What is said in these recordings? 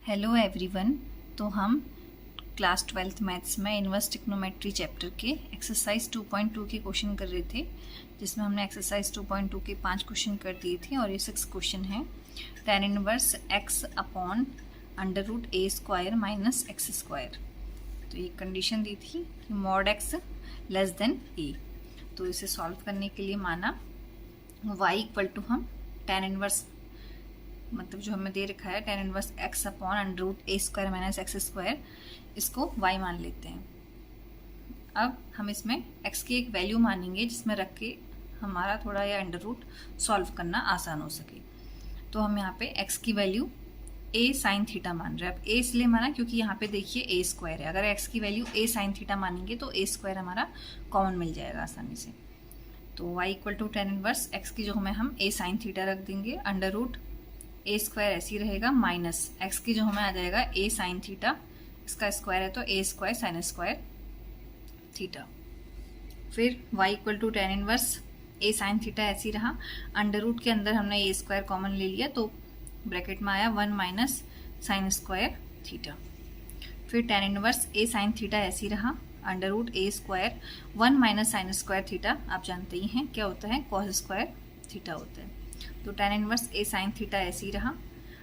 Hello everyone. तो हम class 12th maths में इनवर्स ट्रिग्नोमेट्री चैप्टर के एक्सरसाइज 2.2 के क्वेश्चन कर रहे थे, जिसमें हमने एक्सरसाइज 2.2 के 5 क्वेश्चन कर दिए थे और ये 6 क्वेश्चन है। tan inverse x upon under root a square minus x square. तो ये कंडीशन दी थी कि mod x less than a. तो इसे सॉल्व करने के लिए माना y इक्वल टू हम tan इनवर्स मतलब जो हमें दे रखा है tan inverse x upon under root a square minus x square, इसको y मान लेते हैं। अब हम इसमें x की एक वैल्यू मानेंगे जिसमें रख के हमारा थोड़ा यह अंडर रूट सॉल्व करना आसान हो सके। तो हम यहाँ पे x की वैल्यू a साइन थीटा मान रहे हैं। अब a इसलिए माना क्योंकि यहाँ पे देखिए a स्क्वायर है। अगर x की वैल्यू a साइन थीटा मानेंगे तो a स्क्वायर हमारा कॉमन मिल जाएगा आसानी से। तो y equal to tan inverse x की जो हमें हम a साइन थीटा रख देंगे, अंडर रूट ए स्क्वायर ऐसे ही रहेगा माइनस एक्स की जो हमें आ जाएगा ए साइन थीटा, इसका स्क्वायर है तो a square sine square theta. फिर y equal to tan inverse a sine theta ऐसे ही रहा, अंडर रूट के अंदर हमने ए स्क्वायर कॉमन ले लिया तो ब्रैकेट में आया 1 माइनस साइन स्क्वायर थीटा। फिर tan inverse a sine theta ऐसे ही रहा, under root a square 1 minus sine square theta आप जानते ही हैं क्या होता है, कॉस स्क्वायर थीटा होता है। तो tan inverse a sine theta ऐसे ही रहा,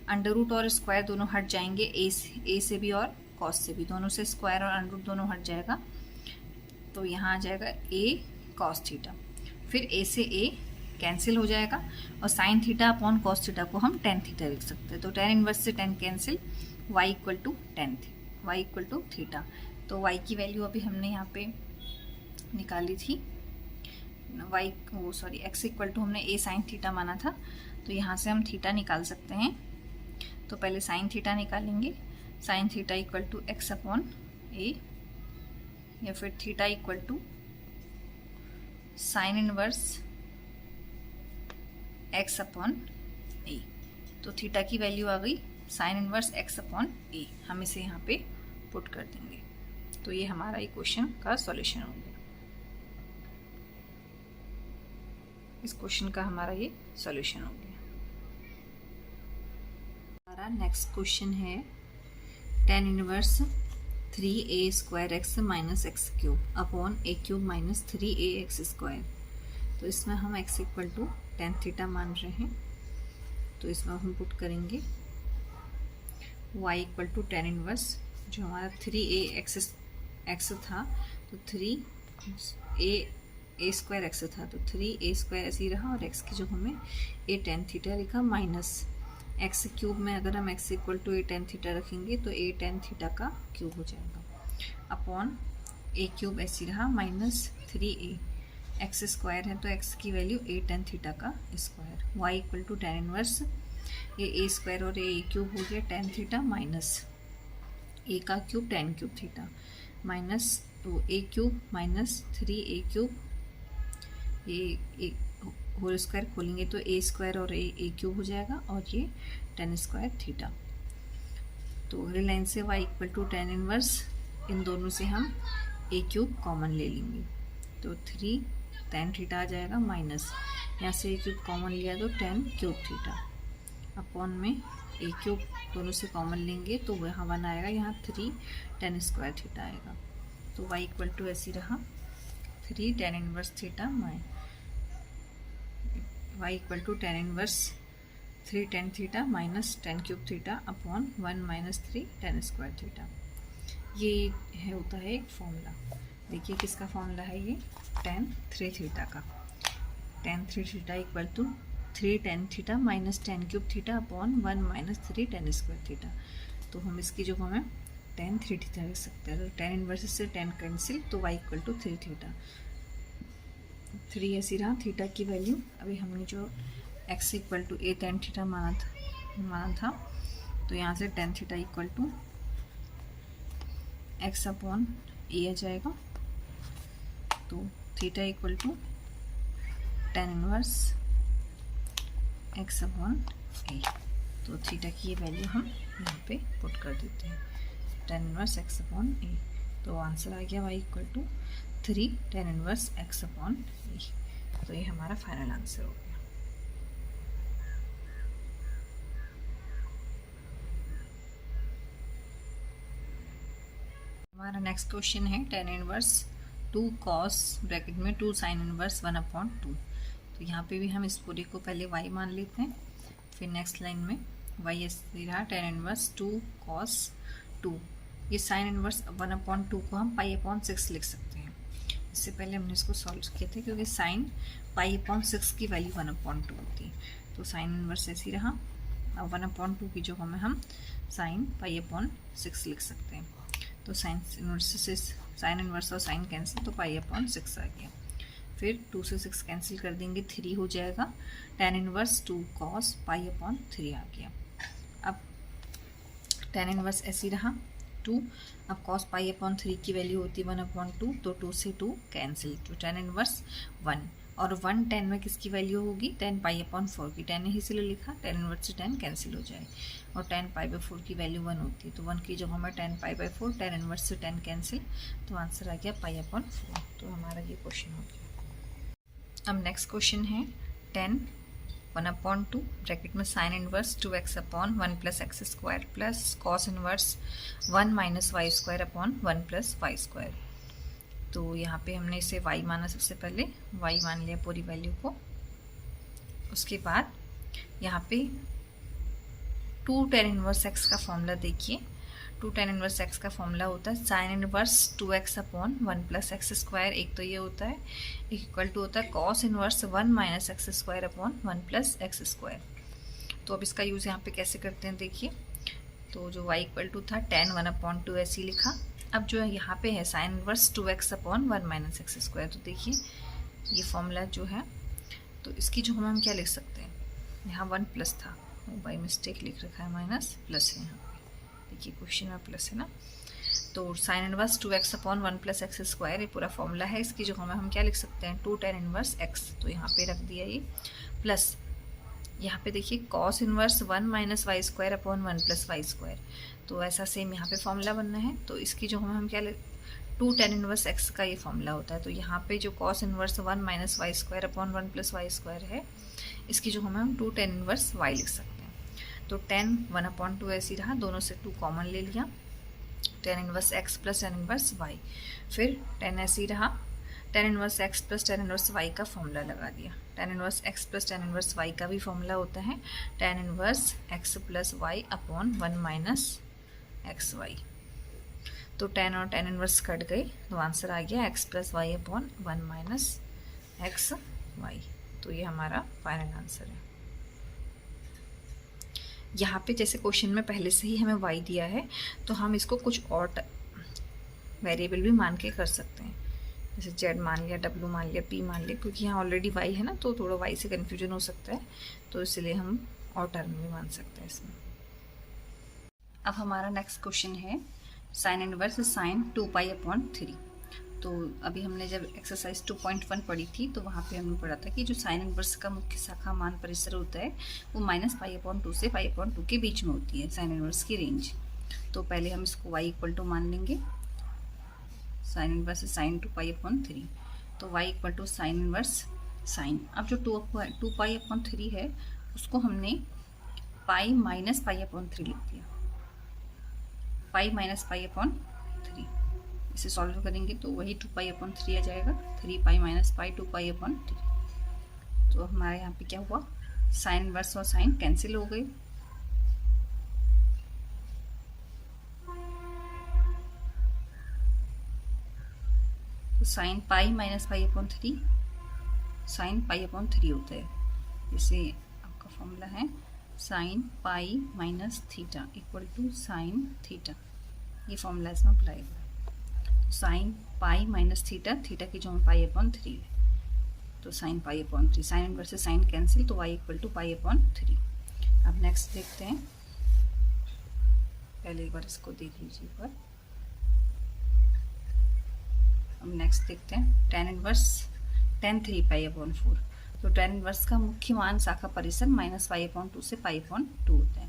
अंडर रूट और स्क्वायर दोनों हट जाएंगे, ए से भी और कॉस से भी, दोनों से स्क्वायर और अंडर रूट दोनों हट जाएगा तो यहाँ आ जाएगा ए कॉस थीटा। फिर ए से ए कैंसिल हो जाएगा और sine theta upon cos theta को हम tan थीटा लिख सकते हैं। तो tan इनवर्स से tan cancel, y equal to tan y equal to theta. तो y की वैल्यू अभी हमने यहाँ पे निकाली थी, x इक्वल टू हमने a साइन थीटा माना था तो यहाँ से हम थीटा निकाल सकते हैं। तो पहले साइन थीटा निकालेंगे, sine theta equal to x upon a, या फिर theta equal to sine inverse x upon a। तो थीटा की वैल्यू आ गई sine inverse x upon a, हम इसे यहाँ पे पुट कर देंगे। तो ये हमारा ये क्वेश्चन का सॉल्यूशन हो गया। इस क्वेश्चन का हमारा ये सॉल्यूशन हो गया। हमारा नेक्स्ट क्वेश्चन है tan inverse 3a square x minus x cube upon a cube minus 3a x square. तो इसमें हम x equal to tan theta मान रहे हैं, तो इसमें हम पुट करेंगे y equal to tan inverse जो हमारा 3a एक्स था तो 3a स्क्वायर एक्स था तो 3a स्क्वायर ऐसे ही रहा, और x की जो हमें a tan थीटा लिखा माइनस x क्यूब में अगर हम x equal to a tan theta रखेंगे तो a tan थीटा का क्यूब हो जाएगा अपॉन a क्यूब ऐसे ही रहा माइनस 3a x स्क्वायर है तो x की वैल्यू a tan थीटा का square. y equal to tan inverse ये a स्क्वायर और a क्यूब हो गया tan थीटा माइनस a का cube tan cube theta minus तो a cube minus 3a cube, ये होल स्क्वायर खोलेंगे तो a स्क्वायर और a क्यूब हो जाएगा और ये tan स्क्वायर थीटा। तो रिलाइन से y equal to tan inverse, इन दोनों से हम a क्यूब कॉमन ले लेंगे तो 3 tan थीटा आ जाएगा माइनस यहाँ से a क्यूब कॉमन लिया तो tan क्यूब थीटा अपॉन में a क्यूब दोनों से कॉमन लेंगे तो वहाँ वन आएगा, यहाँ 3 tan स्क्वायर थीटा आएगा। तो y इक्वल टू ऐसी रहा 3 tan inverse theta y equal to tan inverse 3 tan theta minus tan cube theta upon 1 minus 3 tan square theta. ये है होता है एक फॉर्मूला। देखिए किसका फॉर्मूला है ये, tan 3 थीटा का। tan 3 theta equal to 3 tan theta minus tan cube theta upon 1 minus 3 tan square theta. तो हम इसकी जो हमें tan 3 थीटा लिख सकते हैं। तो tan इनवर्स से tan कैंसिल तो y इक्वल टू 3 थीटा, 3 ऐसी रहा थीटा की वैल्यू। अभी हमने जो x equal to a tan theta माना था तो यहाँ से tan theta equal to x upon a आ जाएगा। तो theta equal to tan inverse x upon a। तो थीटा की ये वैल्यू हम यहाँ पे पुट कर देते हैं, tan inverse x upon a। तो आंसर आ गया y equal to 3 tan inverse x upon a। तो ये हमारा फाइनल आंसर हो गया। हमारा नेक्स्ट क्वेश्चन है tan इनवर्स 2 cos ब्रैकेट में 2 sin इनवर्स 1/2। तो यहाँ पे भी हम इस पूरे को पहले y मान लेते हैं, फिर नेक्स्ट लाइन में y ऐसे रहा tan इनवर्स 2 cos 2। ये sin इनवर्स 1/2 को हम π/6 लिख सकते हैं। इससे पहले हमने इसको सॉल्व किए थे क्योंकि sin π/6 की वैल्यू 1/2 होती है। तो sin इनवर्स ऐसी रहा, अब 1/2 की जगह में हम sin π/6 लिख सकते हैं। तो साइन इनवर्स और साइन कैंसिल, तो π/6 आ गया। फिर 2 से 6 कैंसिल कर देंगे, 3 हो जाएगा। tan इनवर्स 2 cos π/3 आ गया। अब tan इनवर्स ऐसी रहा 2, अब cos π/3 की वैल्यू होती है 1/2, तो 2 से 2 कैंसिल, तो tan इनवर्स 1, और 1 tan में किसकी वैल्यू होगी, tan π/4 की। tan यही से लिखा, tan इनवर्स से tan कैंसिल हो जाए, और tan π/4 की वैल्यू 1 होती है, तो 1 की जगह में tan π/4, tan इनवर्स से tan कैंसिल, तो आंसर आ गया π/4। तो हमारा ये क्वेश्चन हो गया। अब नेक्स्ट क्वेश्चन है tan 1/2 ब्रैकेट में sin inverse 2x/1 + x² plus cos inverse 1 - y² + y²। तो यहाँ पे हमने इसे y माना, सबसे पहले y मान लिया पूरी वैल्यू को। उसके बाद यहाँ पे 2 tan इनवर्स x का फॉर्मूला देखिए। 2 tan इनवर्स x का फॉर्मूला होता है sin इनवर्स 2x/1 + x², एक तो ये होता है, एक इक्वल टू होता है cos इनवर्स 1 - x²/1 + x²। तो अब इसका यूज़ यहाँ पे कैसे करते हैं देखिए। तो जो y इक्वल टू था tan 1/2 ऐसे ही लिखा। अब जो यहाँ पे है sin इनवर्स 2x/1 - x², तो देखिए ये फॉर्मूला जो है, तो इसकी जो हम क्या लिख सकते हैं, यहाँ 1 प्लस था, बाई मिस्टेक लिख रखा है, माइनस प्लस है यहाँ पे, देखिए क्वेश्चन में प्लस है ना। तो sin इनवर्स 2x/1 + x², ये पूरा फॉर्मूला है। इसकी जगह में हम क्या लिख सकते हैं, 2 tan इनवर्स x, तो यहाँ पे रख दिया ये, प्लस यहाँ पे देखिए cos इनवर्स 1 - y²/1 + y²। तो ऐसा सेम यहाँ पे फॉर्मूला बनना है, तो इसकी जो हम क्या 2 tan इनवर्स x का ये फॉर्मूला होता है। तो यहाँ पे जो cos इनवर्स 1 - y²/1 + y² है, इसकी जो हम 2 tan इनवर्स y लिख सकते हैं। तो tan 1/2 ऐसी रहा, दोनों से 2 कॉमन ले लिया, tan inverse x + tan inverse y। फिर tan ऐसी रहा, tan inverse x + tan inverse y का फॉर्मूला लगा दिया। tan inverse x + tan inverse y का भी फॉर्मूला होता है tan inverse x + y/1 - xy। तो tan और tan इनवर्स कट गए, तो आंसर आ गया x + y/1 - xy। तो ये हमारा फाइनल आंसर है। यहाँ पे जैसे क्वेश्चन में पहले से ही हमें y दिया है, तो हम इसको कुछ और वेरिएबल भी मान के कर सकते हैं, जैसे z मान लिया, w मान लिया, p मान लिया, क्योंकि यहाँ ऑलरेडी y है ना, तो थोड़ा y से कन्फ्यूजन हो सकता है, तो इसलिए हम और टर्म भी मान सकते हैं इसमें। अब हमारा नेक्स्ट क्वेश्चन है sin इनवर्स sin 2π/3। तो अभी हमने जब एक्सरसाइज 2.1 पढ़ी थी, तो वहाँ पे हमने पढ़ा था कि जो sin इनवर्स का मुख्य शाखा मान परिसर होता है, वो -π/2 से π/2 के बीच में होती है sin इनवर्स की रेंज। तो पहले हम इसको y = मान लेंगे, sin इनवर्स sin 2π/3, तो y = sin इनवर्स sin। अब जो 2π/3 है, उसको हमने पाई - π/3 लिख दिया, पाई - π/3। इसे सॉल्व करेंगे तो वही 2π/3 आ जाएगा, 3π - π 2π/3। तो हमारे यहाँ पे क्या हुआ, साइन इनवर्स और साइन कैंसिल हो गए, तो साइन पाई - π/3 साइन π/3 होता है। जैसे आपका फॉर्मूला है sine pi - theta = sine theta, ये फॉर्मूला इसमें अप्लाई हुआ है। साइन पाई - थीटा, थीटा की जो π/3 है, तो साइन π/3, साइन इनवर्स से साइन कैंसिल, तो y = π/3। अब नेक्स्ट देखते हैं, पहले एक बार इसको देख लीजिए एक बार। अब नेक्स्ट देखते हैं tan इनवर्स tan 3π/4। तो tan इनवर्स का मुख्य मान शाखा परिसर -π/2 से π/2 होता है।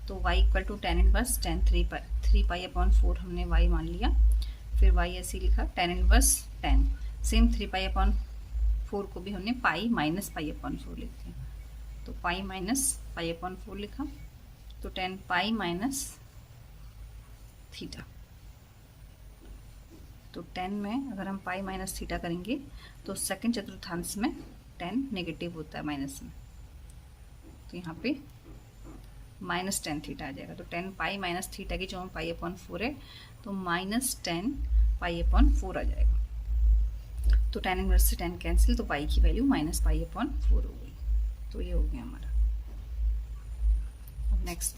तो y = tan इनवर्स tan 3π/4 हमने y मान लिया, फिर y ऐसे लिखा, tan इनवर्स tan सेम 3π/4 को भी हमने पाई - π/4 लिख दिया, तो पाई - π/4 लिखा, तो tan पाई - थीटा। तो 10 में अगर हम पाई माइनस थीटा करेंगे तो सेकंड चतुर्थांश में 10 नेगेटिव होता है माइनस में, तो यहाँ पे -10 थीटा आ जाएगा। तो 10 पाई माइनस थीटा की जो पाई अपॉन 4 है, तो -10 पाई अपॉन 4 आ जाएगा। तो tan इनवर्स से 10 कैंसिल, तो पाई की वैल्यू -पाई अपॉन 4 हो गई। तो ये हो गया हमारा। अब नेक्स्ट